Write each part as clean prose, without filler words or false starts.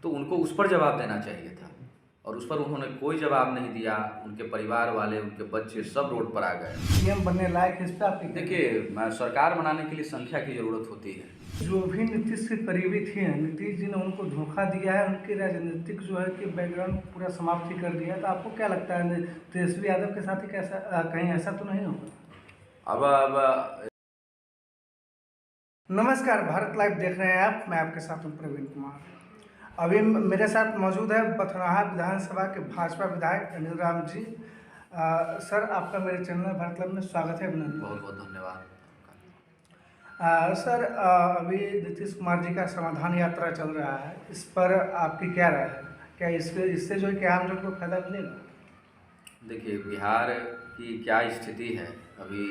तो उनको उस पर जवाब देना चाहिए था और उस पर उन्होंने कोई जवाब नहीं दिया। उनके परिवार वाले, उनके बच्चे सब रोड पर आ गए। सीएम बनने लायक इस पे आपकी देखिए, सरकार बनाने के लिए संख्या की ज़रूरत होती है। जो भी नीतीश के करीबी थे, नीतीश जी ने उनको धोखा दिया है, उनके राजनीतिक जो है कि बैकग्राउंड पूरा समाप्त ही कर दिया है। तो आपको क्या लगता है तेजस्वी यादव के साथ ही कैसा कहीं ऐसा तो नहीं होगा? अब नमस्कार, भारत लाइव देख रहे हैं आप। मैं आपके साथ हूँ प्रवीण कुमार। अभी मेरे साथ मौजूद है बथनाहा विधानसभा के भाजपा विधायक अनिल राम जी। सर, आपका मेरे चैनल भारत लाइव में स्वागत है। अभिनंदन। बहुत बहुत धन्यवाद। सर, अभी नीतीश कुमार जी का समाधान यात्रा चल रहा है, इस पर आपकी क्या राय है? क्या इससे जो है कि आम जन को फायदा मिलेगा? देखिए, बिहार की क्या स्थिति है अभी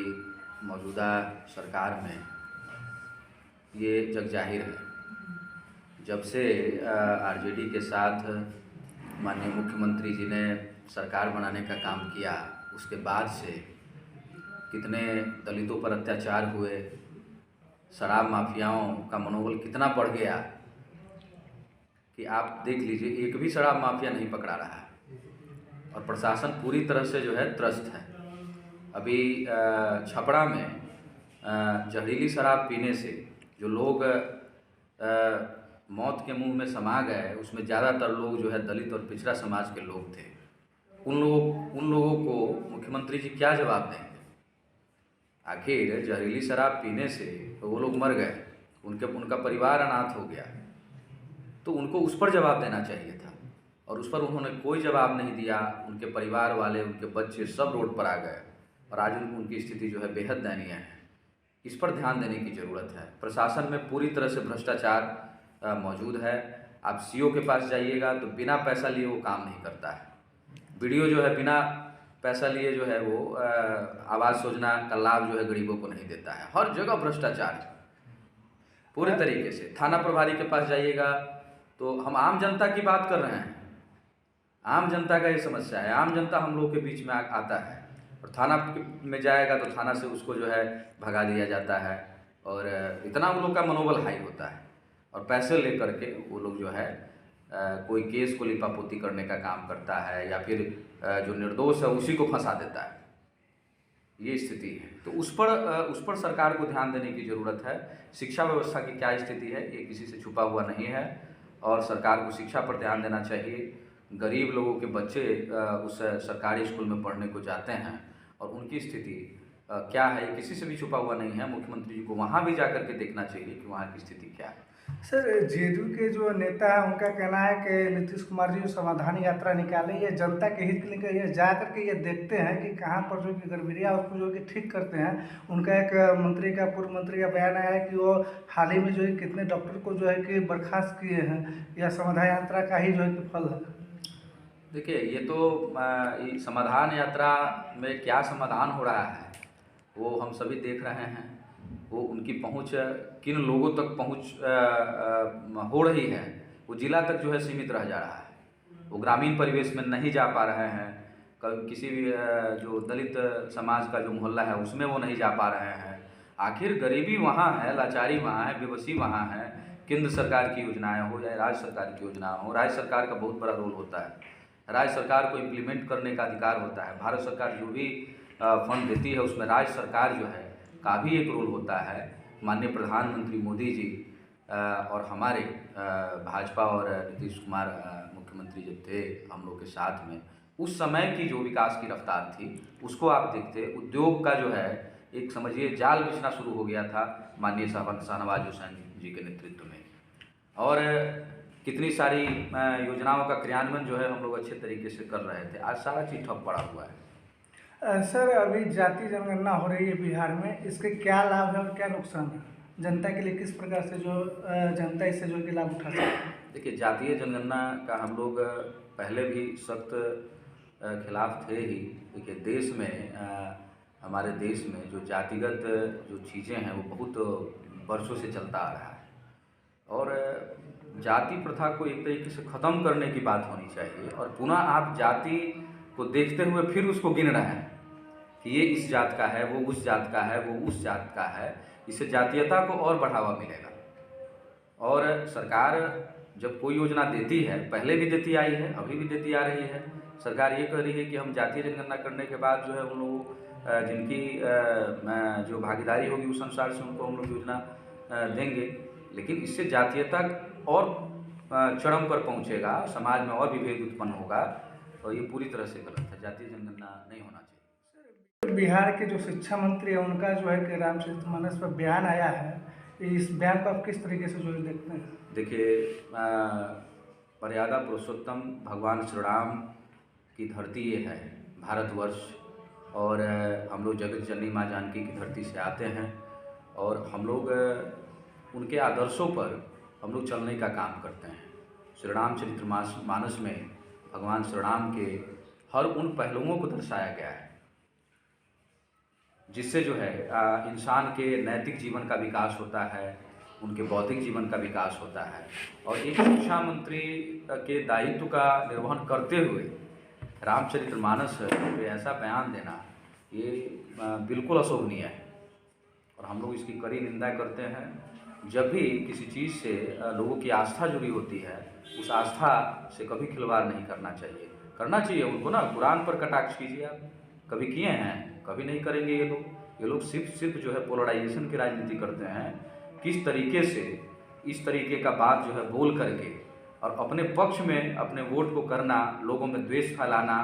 मौजूदा सरकार में, ये जग जाहिर है। जब से आरजेडी के साथ माननीय मुख्यमंत्री जी ने सरकार बनाने का काम किया, उसके बाद से कितने दलितों पर अत्याचार हुए, शराब माफियाओं का मनोबल कितना बढ़ गया कि आप देख लीजिए, एक भी शराब माफिया नहीं पकड़ा रहा है और प्रशासन पूरी तरह से जो है त्रस्त है। अभी छपरा में जहरीली शराब पीने से जो लोग मौत के मुंह में समा गए, उसमें ज़्यादातर लोग जो है दलित और पिछड़ा समाज के लोग थे। उन लोगों को मुख्यमंत्री जी क्या जवाब देंगे? आखिर जहरीली शराब पीने से तो वो लोग मर गए, उनका परिवार अनाथ हो गया, तो उनको उस पर जवाब देना चाहिए था और उस पर उन्होंने कोई जवाब नहीं दिया। उनके परिवार वाले, उनके बच्चे सब रोड पर आ गए और आज उनकी स्थिति जो है बेहद दयनीय है। इस पर ध्यान देने की ज़रूरत है। प्रशासन में पूरी तरह से भ्रष्टाचार मौजूद है। आप सीओ के पास जाइएगा तो बिना पैसा लिए वो काम नहीं करता है। वीडियो जो है बिना पैसा लिए जो है वो आवास योजना का लाभ जो है गरीबों को नहीं देता है। हर जगह भ्रष्टाचार है पूरी तरीके से। थाना प्रभारी के पास जाइएगा तो हम आम जनता की बात कर रहे हैं, आम जनता का ये समस्या है। आम जनता हम लोग के बीच में आता है और थाना में जाएगा तो थाना से उसको जो है भगा दिया जाता है और इतना उन लोग का मनोबल हाई होता है और पैसे लेकर के वो लोग जो है कोई केस को लिपापोती करने का काम करता है या फिर जो निर्दोष है उसी को फंसा देता है। ये स्थिति है, तो उस पर सरकार को ध्यान देने की ज़रूरत है। शिक्षा व्यवस्था की क्या स्थिति है ये किसी से छुपा हुआ नहीं है और सरकार को शिक्षा पर ध्यान देना चाहिए। गरीब लोगों के बच्चे उस सरकारी स्कूल में पढ़ने को जाते हैं और उनकी स्थिति क्या है किसी से भी छुपा हुआ नहीं है। मुख्यमंत्री जी को वहाँ भी जाकर के देखना चाहिए कि वहाँ की स्थिति क्या है। सर, जेडीयू के जो नेता है उनका कहना है कि नीतीश कुमार जी जो समाधान यात्रा निकाले, ये जनता के हित के लिए ये जा करके ये देखते हैं कि कहाँ पर जो कि गड़बड़ियाँ उसको जो कि ठीक करते हैं। उनका एक पूर्व मंत्री का बयान आया है कि वो हाल ही में जो है कितने डॉक्टर को जो है कि बर्खास्त किए हैं। यह समाधान यात्रा का ही जो है कि फल है। देखिए, ये तो समाधान यात्रा में क्या समाधान हो रहा है वो हम सभी देख रहे हैं। वो उनकी पहुंच किन लोगों तक हो रही है, वो जिला तक जो है सीमित रह जा रहा है। वो ग्रामीण परिवेश में नहीं जा पा रहे हैं। किसी भी जो दलित समाज का जो मोहल्ला है उसमें वो नहीं जा पा रहे हैं। आखिर गरीबी वहाँ है, लाचारी वहाँ है, बेबसी वहाँ है। केंद्र सरकार की योजनाएं हो या राज्य सरकार की योजना हो, राज्य सरकार का बहुत बड़ा रोल होता है। राज्य सरकार को इम्प्लीमेंट करने का अधिकार होता है। भारत सरकार जो भी फंड देती है उसमें राज्य सरकार जो है का भी एक रोल होता है। माननीय प्रधानमंत्री मोदी जी और हमारे भाजपा और नीतीश कुमार मुख्यमंत्री जब थे हम लोग के साथ में, उस समय की जो विकास की रफ्तार थी उसको आप देखते। उद्योग का जो है एक समझिए जाल बिछना शुरू हो गया था माननीय शाहनवाज हुसैन जी के नेतृत्व में और कितनी सारी योजनाओं का क्रियान्वयन जो है हम लोग अच्छे तरीके से कर रहे थे। आज सारा चीज़ ठप पड़ा हुआ है। सर, अभी जाति जनगणना हो रही है बिहार में, इसके क्या लाभ है और क्या नुकसान है जनता के लिए? किस प्रकार से जो जनता इससे जो कि लाभ उठा सकती है? देखिए, जातीय जनगणना का हम लोग पहले भी सख्त खिलाफ थे ही। देखिए, देश में हमारे देश में जो जातिगत जो चीज़ें हैं वो बहुत वर्षों से चलता आ रहा है और जाति प्रथा को एक तरीके से ख़त्म करने की बात होनी चाहिए। और पुनः आप जाति को देखते हुए फिर उसको गिन रहे हैं कि ये इस जात का है, वो उस जात का है, वो उस जात का है। इससे जातीयता को और बढ़ावा मिलेगा और सरकार जब कोई योजना देती है, पहले भी देती आई है, अभी भी देती आ रही है। सरकार ये कह रही है कि हम जातीय जनगणना करने के बाद जो है उन लोगों जिनकी जो भागीदारी होगी उस अनुसार से उनको हम लोग योजना देंगे। लेकिन इससे जातीयता और चरम पर पहुंचेगा, समाज में और विभेद उत्पन्न होगा, और ये पूरी तरह से गलत है। जातीय जनगणना नहीं होना चाहिए। बिहार के जो शिक्षा मंत्री है उनका जो है कि रामचरितमानस पर बयान आया है, इस बयान को आप किस तरीके से जो है देखते हैं? देखिए, मर्यादा पुरुषोत्तम भगवान श्री राम की धरती ये है भारतवर्ष, और हम लोग जगत जननी माँ जानकी की धरती से आते हैं, और हम लोग उनके आदर्शों पर हम लोग चलने का काम करते हैं। श्री रामचरित्र मानस में भगवान श्री राम के हर उन पहलुओं को दर्शाया गया है जिससे जो है इंसान के नैतिक जीवन का विकास होता है, उनके बौद्धिक जीवन का विकास होता है। और एक शिक्षा मंत्री के दायित्व का निर्वहन करते हुए रामचरितमानस पे ऐसा बयान देना ये बिल्कुल अशोभनीय है, और हम लोग इसकी कड़ी निंदा करते हैं। जब भी किसी चीज़ से लोगों की आस्था जुड़ी होती है, उस आस्था से कभी खिलवाड़ नहीं करना चाहिए। करना चाहिए उनको ना, कुरान पर कटाक्ष कीजिए आप, कभी किए हैं? कभी नहीं करेंगे ये लोग सिर्फ जो है पोलराइजेशन की राजनीति करते हैं। किस तरीके से इस तरीके का बात जो है बोल करके और अपने पक्ष में अपने वोट को करना, लोगों में द्वेष फैलाना,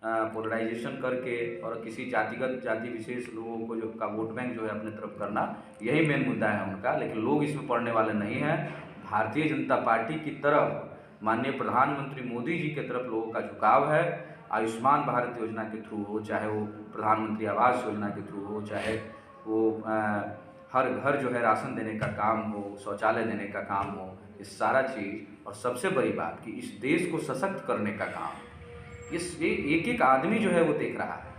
पोलराइजेशन करके, और किसी जाति विशेष लोगों को जो का वोट बैंक जो है अपने तरफ करना, यही मेन मुद्दा है उनका। लेकिन लोग इसमें पड़ने वाले नहीं हैं। भारतीय जनता पार्टी की तरफ, माननीय प्रधानमंत्री मोदी जी की तरफ लोगों का झुकाव है। आयुष्मान भारत योजना के थ्रू हो, चाहे वो प्रधानमंत्री आवास योजना के थ्रू हो, चाहे वो हर घर जो है राशन देने का काम हो, शौचालय देने का काम हो, ये सारा चीज़, और सबसे बड़ी बात कि इस देश को सशक्त करने का काम, ये एक आदमी जो है वो देख रहा है।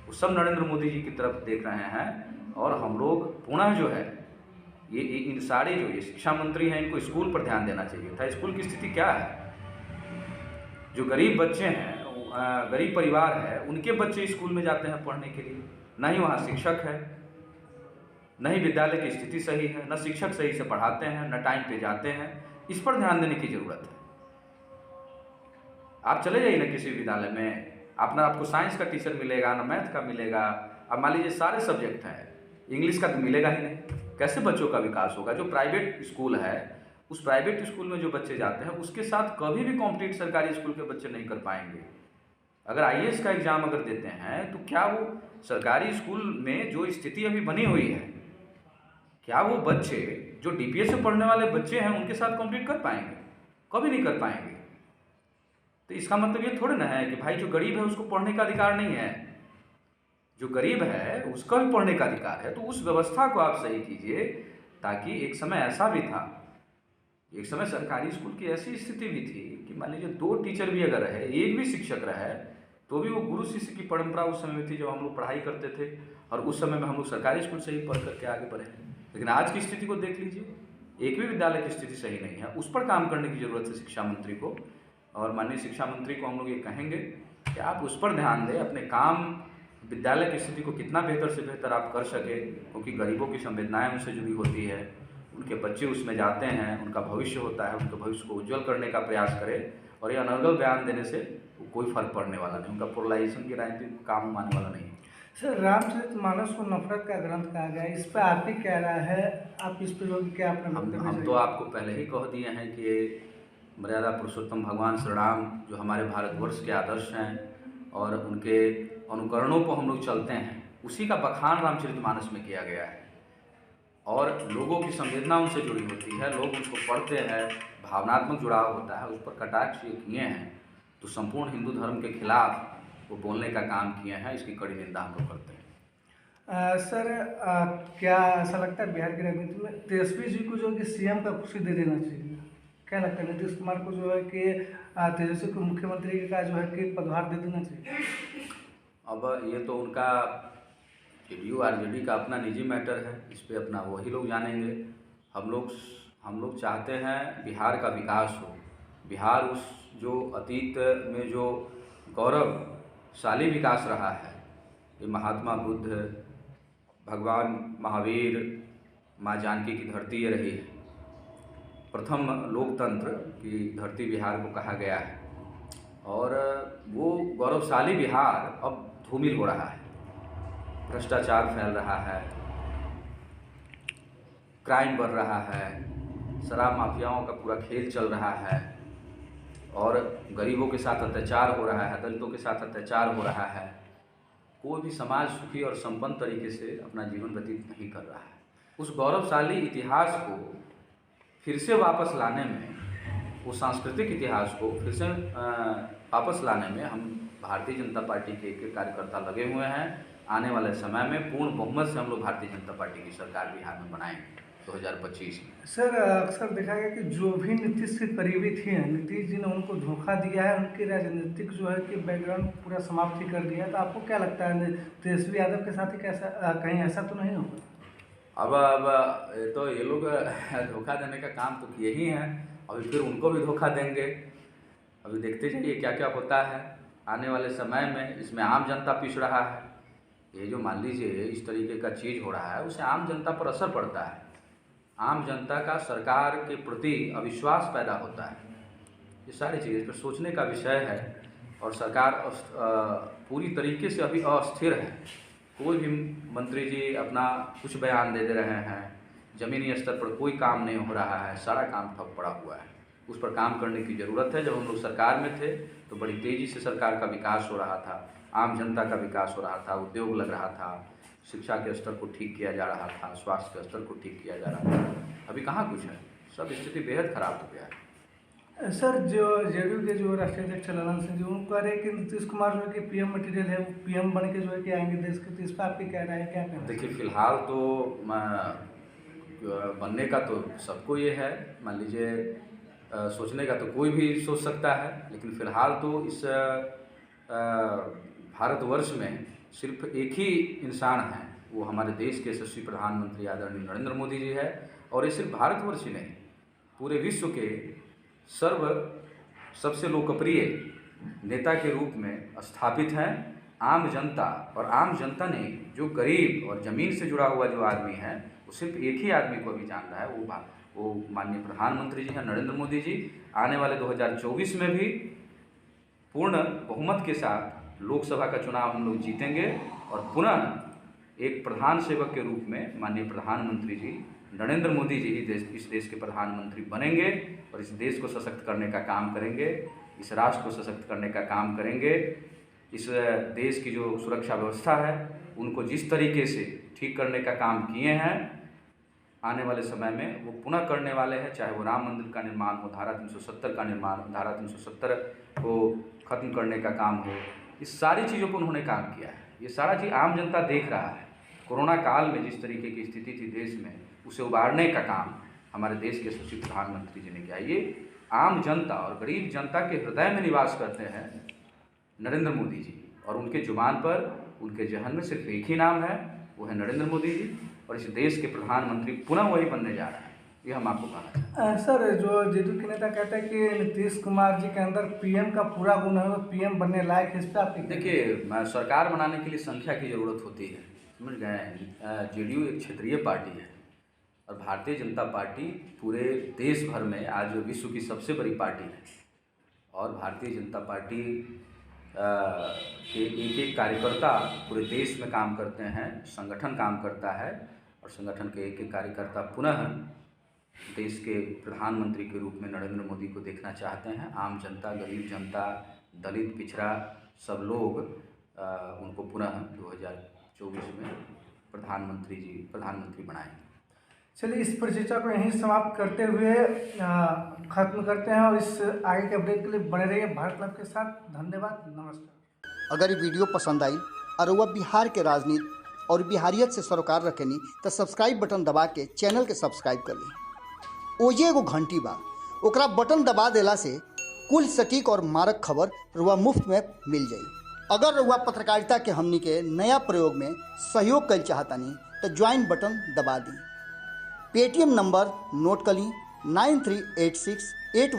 वो सब नरेंद्र मोदी जी की तरफ देख रहे हैं। और हम लोग पुनः जो है ये इन सारे जो ये शिक्षा मंत्री हैं, इनको स्कूल पर ध्यान देना चाहिए था। स्कूल की स्थिति क्या है? जो गरीब बच्चे हैं, गरीब परिवार है, उनके बच्चे स्कूल में जाते हैं पढ़ने के लिए, न ही वहाँ शिक्षक है, न ही विद्यालय की स्थिति सही है, न शिक्षक सही से पढ़ाते हैं, न टाइम पे जाते हैं। इस पर ध्यान देने की ज़रूरत है। आप चले जाइए ना किसी विद्यालय में, आपको साइंस का टीचर मिलेगा, ना मैथ का मिलेगा। अब मान लीजिए सारे सब्जेक्ट हैं, इंग्लिश का तो मिलेगा ही नहीं। कैसे बच्चों का विकास होगा? जो प्राइवेट स्कूल है, उस प्राइवेट स्कूल में जो बच्चे जाते हैं उसके साथ कभी भी कॉम्पिटिट सरकारी स्कूल के बच्चे नहीं कर पाएंगे। अगर IAS का एग्ज़ाम अगर देते हैं तो क्या वो सरकारी स्कूल में जो स्थिति अभी बनी हुई है, क्या वो बच्चे जो DPS से पढ़ने वाले बच्चे हैं उनके साथ कॉम्पीट कर पाएंगे? कभी नहीं कर पाएंगे। तो इसका मतलब ये थोड़ा ना है कि भाई जो गरीब है उसको पढ़ने का अधिकार नहीं है। जो गरीब है उसका भी पढ़ने का अधिकार है। तो उस व्यवस्था को आप सही कीजिए, ताकि एक समय ऐसा भी था, एक समय सरकारी स्कूल की ऐसी स्थिति भी थी कि मान लीजिए 2 टीचर भी अगर रहे, एक भी शिक्षक रहे, तो भी वो गुरु शिष्य की परंपरा उस समय में थी जब हम लोग पढ़ाई करते थे, और उस समय में हम लोग सरकारी स्कूल से ही पढ़ करके आगे बढ़े। लेकिन आज की स्थिति को देख लीजिए, एक भी विद्यालय की स्थिति सही नहीं है। उस पर काम करने की ज़रूरत है शिक्षा मंत्री को, और माननीय शिक्षा मंत्री को हम लोग ये कहेंगे कि आप उस पर ध्यान दें, अपने काम, विद्यालय की स्थिति को कितना बेहतर से बेहतर आप कर सके, क्योंकि गरीबों की संवेदनाएं उनसे जुड़ी होती है, उनके बच्चे उसमें जाते हैं, उनका भविष्य होता है, उनके भविष्य को उज्जवल करने का प्रयास करें। और ये अनर्गल बयान देने से कोई फर्क पड़ने वाला नहीं, उनका पोलराइजेशन की राजनीति काम आने वाला नहीं। सर, रामचरितमानस को नफरत का ग्रंथ कहा गया है, इस पर आपकी क्या राय है? आप इस पर जो क्या अपने हम तो आपको पहले ही कह दिए हैं कि मर्यादा पुरुषोत्तम भगवान श्री राम जो हमारे भारतवर्ष के आदर्श हैं और उनके अनुकरणों को हम लोग चलते हैं, उसी का बखान रामचरितमानस में किया गया है। और लोगों की संवेदना उनसे जुड़ी होती है, लोग उसको पढ़ते हैं, भावनात्मक जुड़ाव होता है, उस पर कटाक्ष ये किए हैं तो संपूर्ण हिंदू धर्म के खिलाफ वो बोलने का काम किए हैं। इसकी कड़ी निंदा हम लोग करते हैं। सर, क्या ऐसा लगता है बिहार की राजनीति में तेजस्वी जी को जो कि CM का कुर्सी दे देना चाहिए? क्या लगता है नीतीश कुमार को जो है कि तेजस्वी को मुख्यमंत्री का जो है कि पदभार दे देना चाहिए? अब ये तो उनका JDU RJD का अपना निजी मैटर है, इस पर अपना वही लोग जानेंगे। हम लोग चाहते हैं बिहार का विकास हो। बिहार उस जो अतीत में जो गौरवशाली विकास रहा है, ये महात्मा बुद्ध, भगवान महावीर, माँ जानकी की धरती ये रही है। प्रथम लोकतंत्र की धरती बिहार को कहा गया है और वो गौरवशाली बिहार अब धूमिल हो रहा है। भ्रष्टाचार फैल रहा है, क्राइम बढ़ रहा है, शराब माफियाओं का पूरा खेल चल रहा है और गरीबों के साथ अत्याचार हो रहा है, दलितों के साथ अत्याचार हो रहा है। कोई भी समाज सुखी और संपन्न तरीके से अपना जीवन व्यतीत नहीं कर रहा है। उस गौरवशाली इतिहास को फिर से वापस लाने में, उस सांस्कृतिक इतिहास को फिर से वापस लाने में हम भारतीय जनता पार्टी के एक कार्यकर्ता लगे हुए हैं। आने वाले समय में पूर्ण बहुमत से हम लोग भारतीय जनता पार्टी की सरकार बिहार में बनाएंगे 2025 में। सर, अक्सर देखा गया कि जो भी नीतीश के करीबी थे, नीतीश जी ने उनको धोखा दिया है, उनके राजनीतिक जो है कि बैकग्राउंड पूरा समाप्त ही कर दिया है। तो आपको क्या लगता है तेजस्वी यादव के साथ ही कैसा कहीं ऐसा तो नहीं होगा? अब तो ये लोग धोखा देने का काम तो किए ही हैं, अभी फिर उनको भी धोखा देंगे। अभी देखते जाइए क्या क्या होता है आने वाले समय में। इसमें आम जनता पिस रहा है। ये जो मान लीजिए इस तरीके का चीज़ हो रहा है, उससे आम जनता पर असर पड़ता है। आम जनता का सरकार के प्रति अविश्वास पैदा होता है। ये सारी चीज़ें पर सोचने का विषय है और सरकार पूरी तरीके से अभी अस्थिर है। कोई भी मंत्री जी अपना कुछ बयान दे रहे हैं, ज़मीनी स्तर पर कोई काम नहीं हो रहा है, सारा काम ठप पड़ा हुआ है। उस पर काम करने की ज़रूरत है। जब हम लोग सरकार में थे तो बड़ी तेज़ी से सरकार का विकास हो रहा था, आम जनता का विकास हो रहा था, उद्योग लग रहा था, शिक्षा के स्तर को ठीक किया जा रहा था, स्वास्थ्य के स्तर को ठीक किया जा रहा था। अभी कहाँ कुछ है, सब स्थिति बेहद खराब हो गया है। सर, जो जेडीयू के जो राष्ट्रीय अध्यक्ष ललन सिंह जी, उनको कह रहे हैं कि नीतीश कुमार जो है कि पीएम मटेरियल है, वो पीएम बन के जो है कि आएंगे देश के। तो इस पर आपकी क्या राय है, क्या कहना? देखिए, फिलहाल तो बनने का तो सबको ये है, मान लीजिए सोचने का तो कोई भी सोच सकता है, लेकिन फिलहाल तो इस भारतवर्ष में सिर्फ एक ही इंसान है, वो हमारे देश के यशस्वी प्रधानमंत्री आदरणीय नरेंद्र मोदी जी है। और ये सिर्फ भारतवर्ष ही नहीं, पूरे विश्व के सबसे लोकप्रिय नेता के रूप में स्थापित हैं। आम जनता, और आम जनता ने जो गरीब और ज़मीन से जुड़ा हुआ जो आदमी है, वो सिर्फ एक ही आदमी को अभी जान रहा है, वो माननीय प्रधानमंत्री जी हैं नरेंद्र मोदी जी। आने वाले 2024 में भी पूर्ण बहुमत के साथ लोकसभा का चुनाव हम लोग जीतेंगे और पुनः एक प्रधान सेवक के रूप में माननीय प्रधानमंत्री जी नरेंद्र मोदी जी ही इस देश के प्रधानमंत्री बनेंगे और इस देश को सशक्त करने का काम करेंगे, इस राष्ट्र को सशक्त करने का काम करेंगे। इस देश की जो सुरक्षा व्यवस्था है उनको जिस तरीके से ठीक करने का काम किए हैं, आने वाले समय में वो पुनः करने वाले हैं। चाहे वो राम मंदिर का निर्माण हो, धारा 370 का निर्माण, धारा 370 को ख़त्म करने का काम हो, इस सारी चीज़ों पर उन्होंने काम किया है। ये सारा चीज़ आम जनता देख रहा है। कोरोना काल में जिस तरीके की स्थिति थी देश में, उसे उबारने का काम हमारे देश के यशस्वी प्रधानमंत्री जी ने किया। ये आम जनता और गरीब जनता के हृदय में निवास करते हैं नरेंद्र मोदी जी, और उनके जुबान पर, उनके जहन में सिर्फ एक ही नाम है, वो है नरेंद्र मोदी जी। और इस देश के प्रधानमंत्री पुनः वही बनने जा रहा है, ये हम आपको कहना चाहते हैं। सर, जो जेडीयू के नेता कहते हैं कि नीतीश कुमार जी के अंदर पीएम का पूरा गुण है, वो पीएम बनने लायक है। इस पर आपकी? देखिए, सरकार बनाने के लिए संख्या की ज़रूरत होती है, समझ गए। जेडीयू एक क्षेत्रीय पार्टी है और भारतीय जनता पार्टी पूरे देश भर में आज विश्व की सबसे बड़ी पार्टी है। और भारतीय जनता पार्टी के एक एक कार्यकर्ता पूरे देश में काम करते हैं, संगठन काम करता है और संगठन के एक एक कार्यकर्ता पुनः देश के प्रधानमंत्री के रूप में नरेंद्र मोदी को देखना चाहते हैं। आम जनता, गरीब जनता, दलित, पिछड़ा सब लोग उनको पुनः 2024 में प्रधानमंत्री बनाएंगे। चलिए, इस परिचर्चा को यहीं समाप्त करते हुए खत्म करते हैं और इस आगे के अपडेट के लिए बने रहिए भारत लाइव के साथ। धन्यवाद, नमस्कार। अगर ये वीडियो पसंद आई और वह बिहार के राजनीति और बिहारियत से सरोकार रखेनी तो सब्सक्राइब बटन दबा के चैनल के सब्सक्राइब कर ली। ओजे एगो घंटी बा, ओकरा बटन दबा देला से कुल सटीक और मारक खबर रुआ मुफ्त में मिल जाई। अगर रुआ पत्रकारिता के हमनी के नया प्रयोग में सहयोग कर चाहतानी तो ज्वाइन बटन दबा दी। पेटीएम नंबर नोट कर ली 938681